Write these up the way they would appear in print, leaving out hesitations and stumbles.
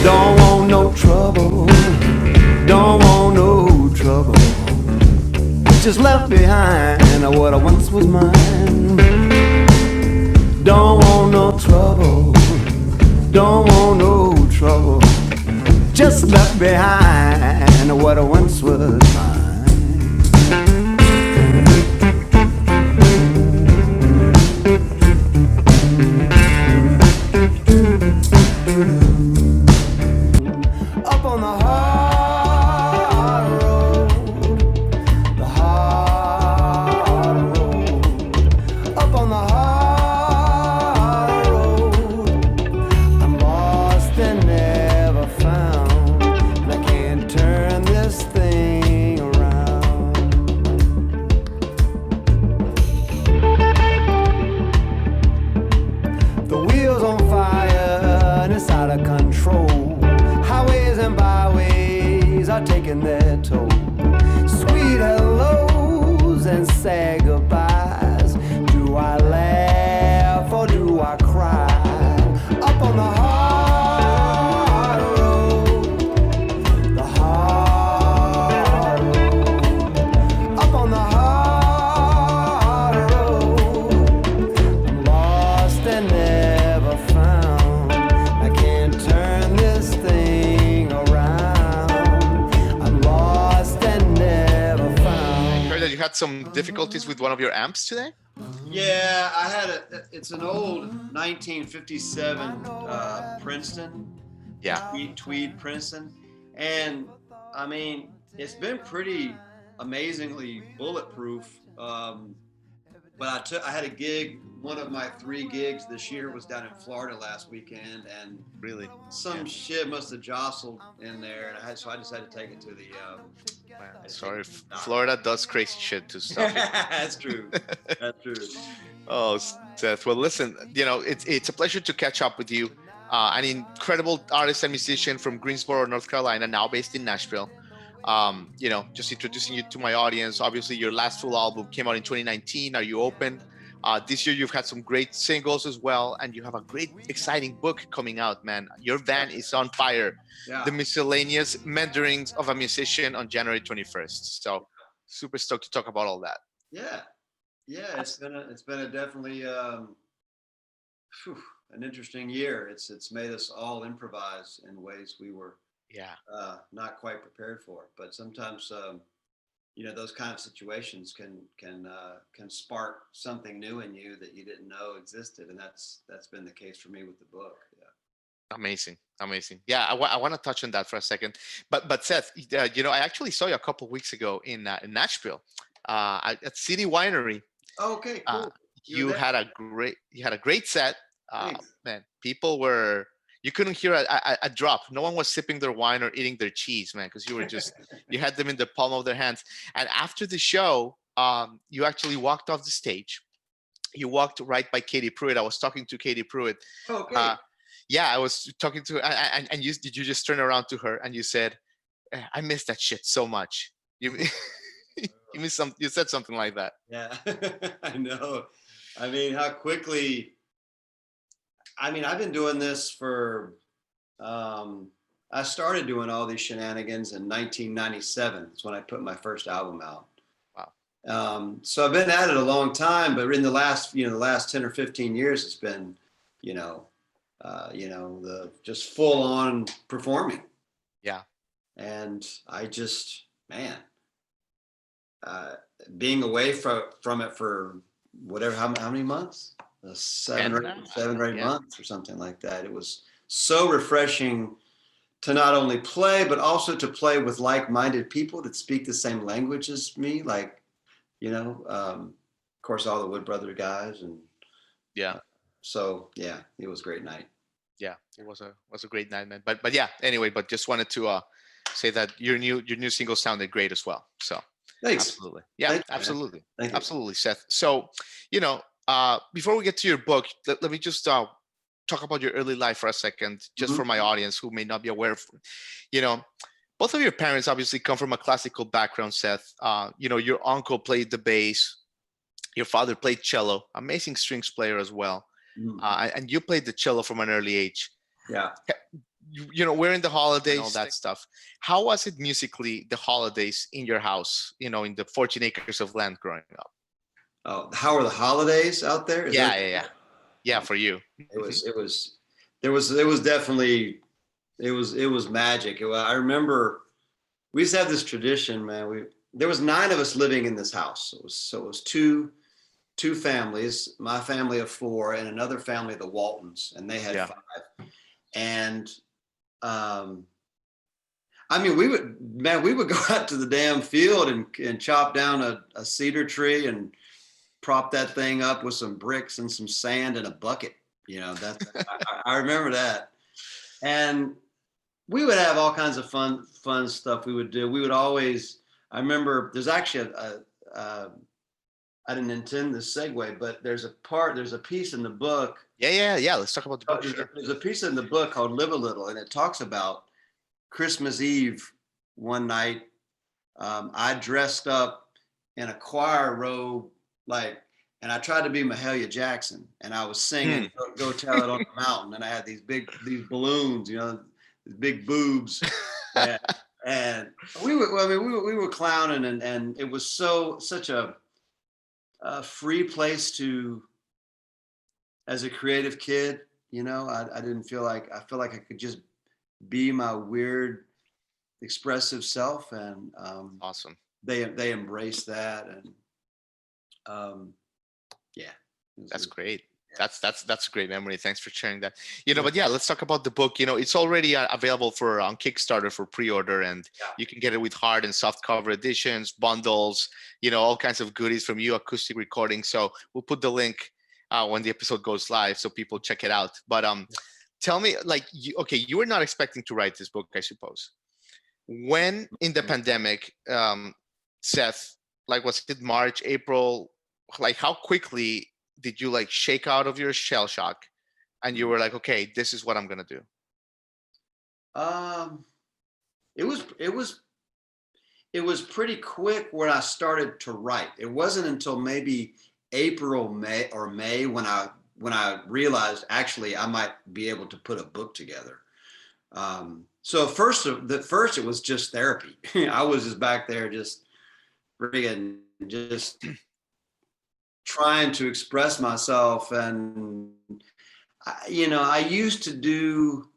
Don't want no trouble, don't want no trouble. Just left behind what once was mine. Don't want no trouble, don't want no trouble. Just left behind what once was mine. Up on the hard road, the hard road. Up on the hard road, I'm lost and never found, and I can't turn this thing around. The wheels on fire and it's out of control. Highways and byways are taking their toll. Sweet hellos and sad goodbyes. Do I laugh or do I cry? Up on the hard road, the hard road. Up on the hard road, I'm lost and never found. I can't turn this thing around. I'm lost and never found. Heard that you had some difficulties with one of your amps today? Yeah, I had it's an old 1957 Princeton. Yeah. Tweed Princeton. And I mean, it's been pretty amazingly bulletproof. But I had a gig. One of my 3 gigs this year was down in Florida last weekend, and Really? some shit must have jostled in there, and so I decided to take it to the. Sorry, Florida does crazy shit to stuff. That's true. That's true. Oh, Seth. Well, listen, it's a pleasure to catch up with you. An incredible artist and musician from Greensboro, North Carolina, now based in Nashville. Just introducing you to my audience. Obviously, your last full album came out in 2019. Are You Open? This year, you've had some great singles as well, and you have a great, exciting book coming out, man. Your van is on fire. Yeah. The Miscellaneous Meanderings of a Musician on January 21st. So, super stoked to talk about all that. Yeah. It's been a definitely an interesting year. It's made us all improvise in ways we were not quite prepared for. But sometimes those kind of situations can spark something new in you that you didn't know existed, and that's been the case for me with the book. Yeah. Amazing. Yeah, I want to touch on that for a second. But Seth, I actually saw you a couple of weeks ago in Nashville, at City Winery. Okay, cool. You had a great set. Man, people were. You couldn't hear a drop. No one was sipping their wine or eating their cheese, man, because you were just you had them in the palm of their hands. And after the show, you actually walked off the stage. You walked right by Katie Pruitt. I was talking to Katie Pruitt. Okay. Yeah, I was talking to her, and you just turn around to her and you said, "I miss that shit so much." You you said something like that. Yeah, I know. I mean, how quickly. I mean, I've been doing this for. I started doing all these shenanigans in 1997. That's when I put my first album out. Wow. So I've been at it a long time, but in the last 10 or 15 years, it's been, the just full on performing. Yeah. And I just, man, being away from it for whatever, how many months? 7 or 8 months or something like that. It was so refreshing to not only play, but also to play with like-minded people that speak the same language as me. Like, of course, all the Wood Brother guys, and so yeah, it was a great night. Yeah, it was a great night, man. But yeah, anyway, but just wanted to say that your new single sounded great as well. So thanks. Absolutely, yeah, Thanks, absolutely, Thank you. Absolutely, Seth. So before we get to your book, let me just talk about your early life for a second, just for my audience who may not be aware of, both of your parents obviously come from a classical background, Seth. Your uncle played the bass, your father played cello, amazing strings player as well. and you played the cello from an early age. Yeah. We're in the holidays and all that stuff. How was it musically, the holidays in your house, in the 14 acres of land growing up? Oh, how are the holidays out there? Yeah, for you. There was definitely, it was magic. I remember we used to have this tradition, man. There was 9 of us living in this house. It was two families, my family of 4 and another family, the Waltons, and they had 5. And I mean, we would go out to the damn field and chop down a cedar tree and prop that thing up with some bricks and some sand in a bucket. I remember that. And we would have all kinds of fun stuff we would do. We would always, I remember there's actually I didn't intend this segue, but there's a piece in the book. Yeah. Let's talk about the book. There's a piece in the book called Live a Little, and it talks about Christmas Eve one night. I dressed up in a choir robe, and I tried to be Mahalia Jackson, and I was singing Go Tell It on the Mountain, and I had these balloons, these big boobs, and we were clowning, and it was such a free place to, as a creative kid, I didn't feel like, I feel like I could just be my weird expressive self, and awesome. They embraced that, and that's great. That's a great memory. Thanks for sharing that. But let's talk about the book. It's already available on Kickstarter for pre-order, and you can get it with hard and soft cover editions, bundles, all kinds of goodies from you, acoustic recordings. So we'll put the link when the episode goes live, so people check it out. But tell me, you were not expecting to write this book, I suppose. When in the pandemic, Seth, was it March, April? How quickly did you shake out of your shell shock and you were like, okay, this is what I'm going to do? It was pretty quick when I started to write. It wasn't until maybe April, May when I realized actually I might be able to put a book together. So first it was just therapy. I was just back there just trying to express myself, and I used to do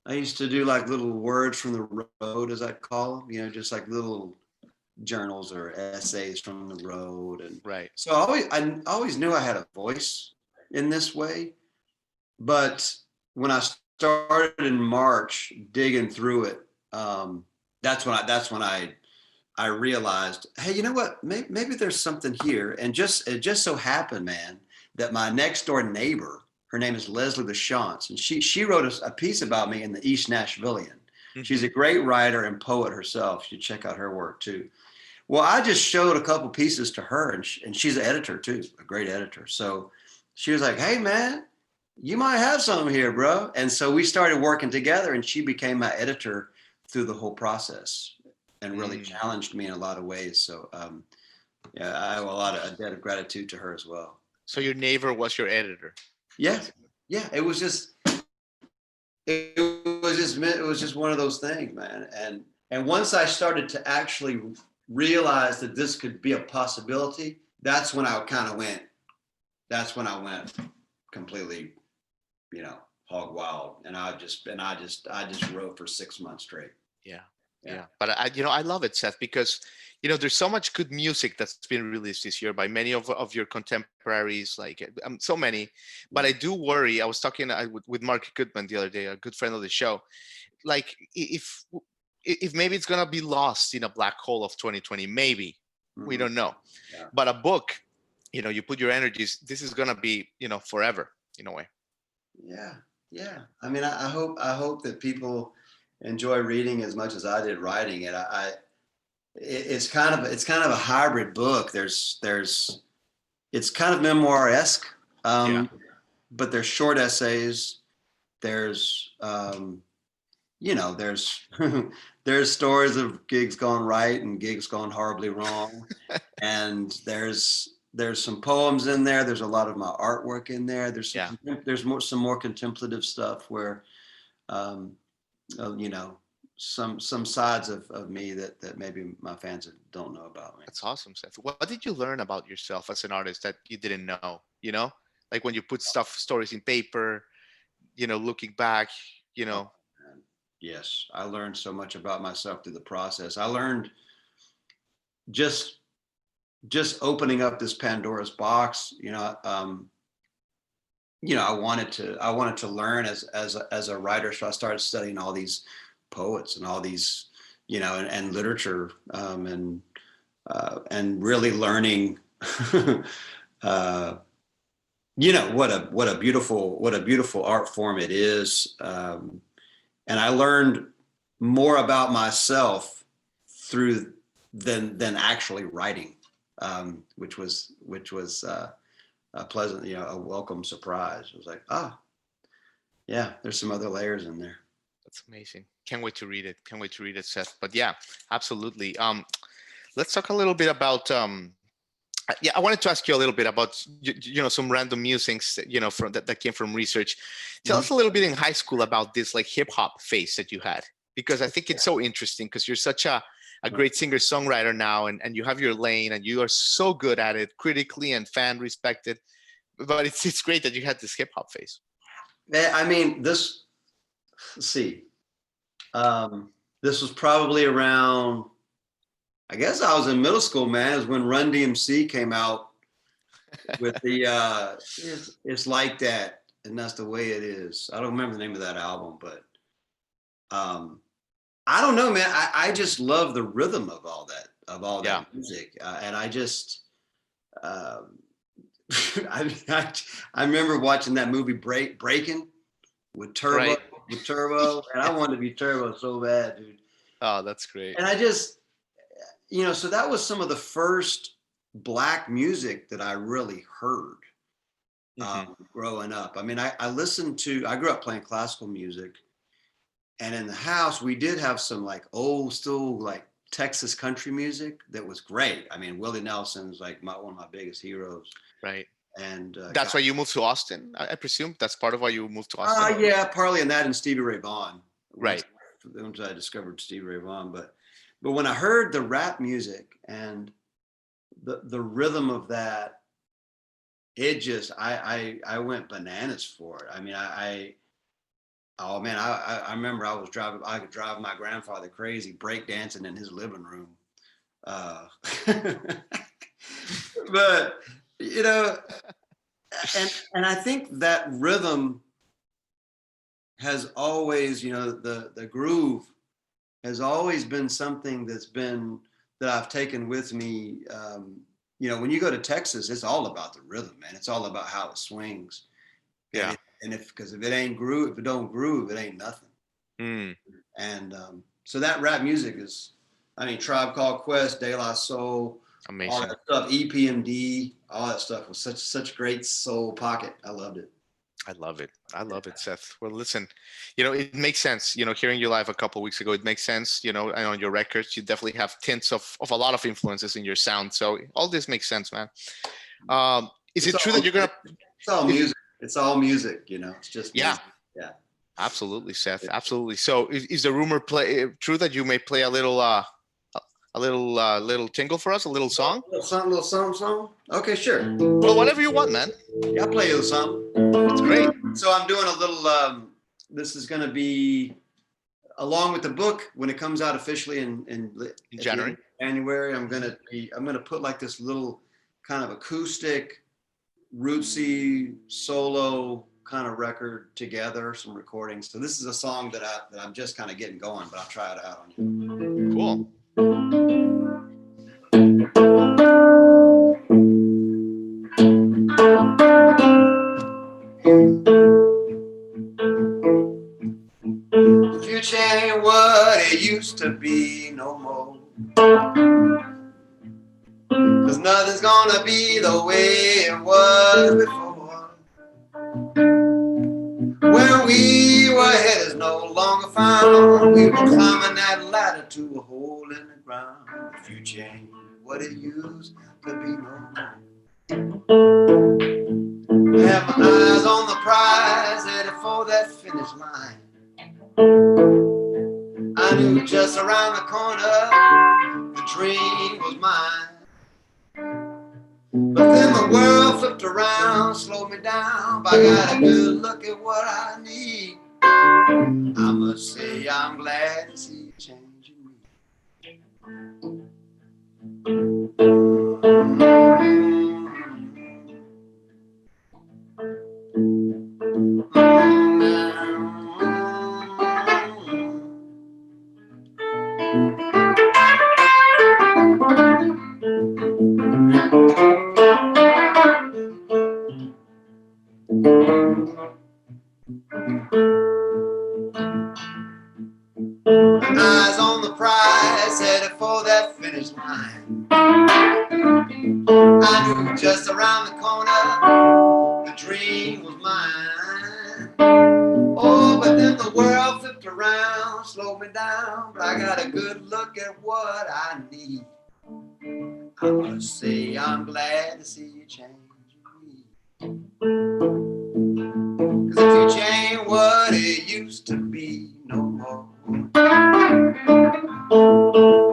like little words from the road, as I call them, just like little journals or essays from the road, and right. So I always knew I had a voice in this way, but when I started in March digging through it, that's when I realized, hey, you know what? Maybe there's something here. And it just so happened, man, that my next door neighbor, her name is Leslie LaChance, and she wrote a piece about me in the East Nashvilleian. Mm-hmm. She's a great writer and poet herself. You should check out her work too. Well, I just showed a couple pieces to her, and she's an editor too, a great editor. So she was like, hey, man, you might have something here, bro. And so we started working together, and she became my editor through the whole process, and really challenged me in a lot of ways. So I have a debt of gratitude to her as well. So your neighbor was your editor? Yeah. It was just one of those things, man. And once I started to actually realize that this could be a possibility, that's when I went completely, hog wild. And I just wrote for 6 months straight. Yeah. But I love it, Seth, because there's so much good music that's been released this year by many of your contemporaries, so many. But I do worry. I was talking with Mark Goodman the other day, a good friend of the show. If maybe it's gonna be lost in a black hole of 2020, maybe we don't know. Yeah. But a book, you put your energies. This is gonna be forever in a way. Yeah. I mean, I hope that people enjoy reading as much as I did writing it. It's kind of a hybrid book. It's kind of memoir-esque, but there's short essays. There's there's stories of gigs gone right and gigs gone horribly wrong, and there's there's some poems in there. There's a lot of my artwork in there. Yeah. There's some more contemplative stuff where, you know, some sides of me that maybe my fans don't know about me. That's awesome, Seth. What did you learn about yourself as an artist that you didn't know? You know, like when you put stories in paper, you know, looking back, you Oh, know. man. Yes, I learned so much about myself through the process. I learned just opening up this Pandora's box. I wanted to learn as a writer, so I started studying all these poets and all these, and literature, and really learning, uh, what a beautiful art form it is. And I learned more about myself through than actually writing, which was a pleasant, a welcome surprise. It was like, yeah, there's some other layers in there. That's amazing. Can't wait to read it. Can't wait to read it, Seth. But yeah, absolutely. Let's talk a little bit about. Yeah, I wanted to ask you a little bit about some random musings from that came from research. Tell us a little bit in high school about this like hip hop phase that you had, because I think it's so interesting because you're such a great singer songwriter now, and you have your lane and you are so good at it, critically and fan respected. But it's great that you had this hip hop phase. I mean, let's see. This was probably around, I guess I was in middle school, man. It was when Run DMC came out with the it's like that, and that's the way it is. I don't remember the name of that album, but I don't know, man. I just love the rhythm of all that music, and I just I remember watching that movie Breaking with Turbo, Right. and I wanted to be Turbo so bad, dude. Oh, that's great. And I just, so that was some of the first Black music that I really heard growing up. I mean, I grew up playing classical music, and in the house we did have some like old, still like Texas country music that was great. I mean, Willie Nelson's like one of my biggest heroes. Right. And that's why you moved to Austin, I presume. That's part of why you moved to Austin. Yeah, partly in that and Stevie Ray Vaughan. Right. Once I discovered Stevie Ray Vaughan, but when I heard the rap music and the rhythm of that, it just I went bananas for it. I mean, I remember I could drive my grandfather crazy breakdancing in his living room. But and I think that rhythm has always, the groove has always been something that I've taken with me. When you go to Texas, it's all about the rhythm, man. It's all about how it swings. Yeah. And if it don't groove, it ain't nothing. And so that rap music is, I mean, Tribe Called Quest, De La Soul, amazing. All that stuff, EPMD, all that stuff was such great soul pocket. I loved it. I love it, Seth. Well, listen, it makes sense. Hearing you live a couple of weeks ago, it makes sense. And on your records, you definitely have tints of a lot of influences in your sound. So all this makes sense, man. Is it true that you're gonna? It's all music. It's all music. It's just music. Yeah. Absolutely, Seth. Absolutely. So is the rumor true that you may play a little tingle for us, a little song? Little song? Okay, sure. Well, whatever you want, man. Yeah, I'll play you a song. That's great. So I'm doing a little, this is going to be along with the book when it comes out officially in January. I'm going to put like this little kind of acoustic, rootsy, solo kind of record together, some recordings. So this is a song that I'm just kind of getting going, but I'll try it out on you. Cool. The future ain't what it used to be no more. 'Cause nothing's gonna be the way it was before. Where we were headed is no longer found. We were climbing that ladder to a hole in the ground. The future ain't what it used to be no more. Have my eyes on the prize, headed for that finish line. I knew just around the corner the dream was mine. But then the world flipped around, slowed me down. But I got a good look at what I need. I must say I'm glad to see you changing me. Eyes on the prize, headed for that finish line. I knew just around the corner the dream was mine. Oh, but then the world flipped around, slowed me down. But I got a good look at what I need. I must say I'm glad to see you change me. 'Cause if you change what it used to be no more,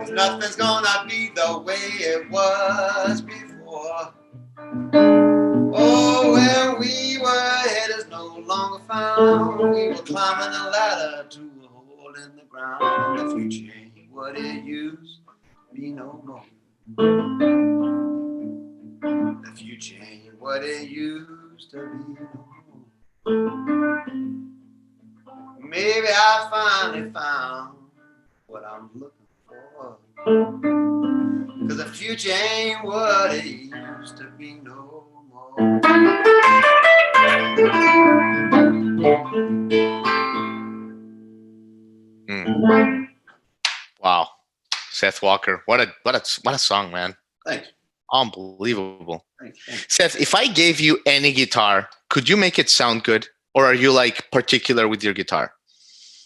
'cause nothing's gonna be the way it was before. Oh, where we were headed is no longer found. We were climbing a ladder to a hole in the ground. If you change what it used to be no more. If you change what it used to be no more. Maybe I finally found what I'm looking for. 'Cause the future ain't what it used to be no more. Wow, Seth Walker, what a song, man! Thanks. Unbelievable. Thanks. Seth, if I gave you any guitar, could you make it sound good, or are you like particular with your guitar?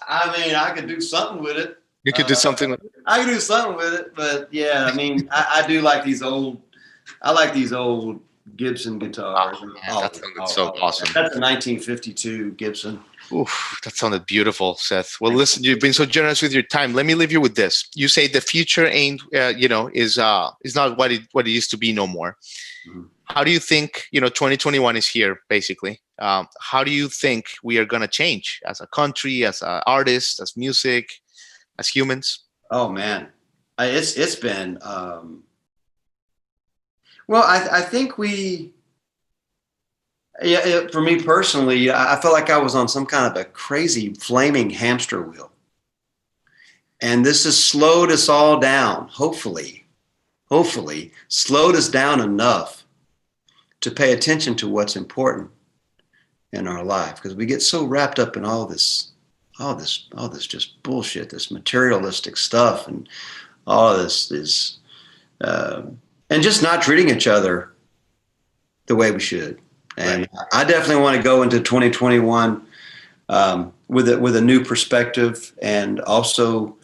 I mean, I could do something with it. You could do something. I could do something with it, but yeah, I mean, I do like these old. I like these old Gibson guitars. Oh, man, that sounded so awesome. That's a 1952 Gibson. Oof, that sounded beautiful, Seth. Well, listen, you've been so generous with your time. Let me leave you with this. You say the future ain't, is not what it used to be no more. Mm-hmm. How do you think, 2021 is here, basically? How do you think we are going to change as a country, as artists, as music, as humans? Oh man, it's been. Well, I think we. Yeah, for me personally, I felt like I was on some kind of a crazy flaming hamster wheel. And this has slowed us all down, hopefully, slowed us down enough to pay attention to what's important in our life. Because we get so wrapped up in all this just bullshit, this materialistic stuff, and all this is, and just not treating each other the way we should. And right. I definitely want to go into 2021 with a new perspective, and also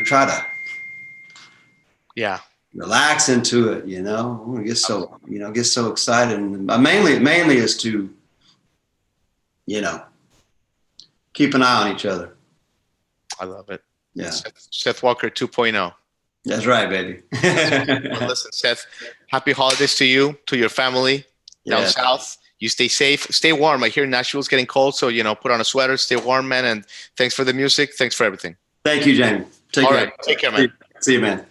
try to relax into it. I want to get so excited, and mainly is to keep an eye on each other. I love it. Yeah, Seth Walker 2.0. That's right, baby. Well, listen, Seth, happy holidays to you, to your family. Down south, you stay safe, stay warm. I hear Nashville's getting cold, so put on a sweater, stay warm, man. And thanks for the music. Thanks for everything. Thank you, Jamie. Take care. All right, take care, man. See you, man.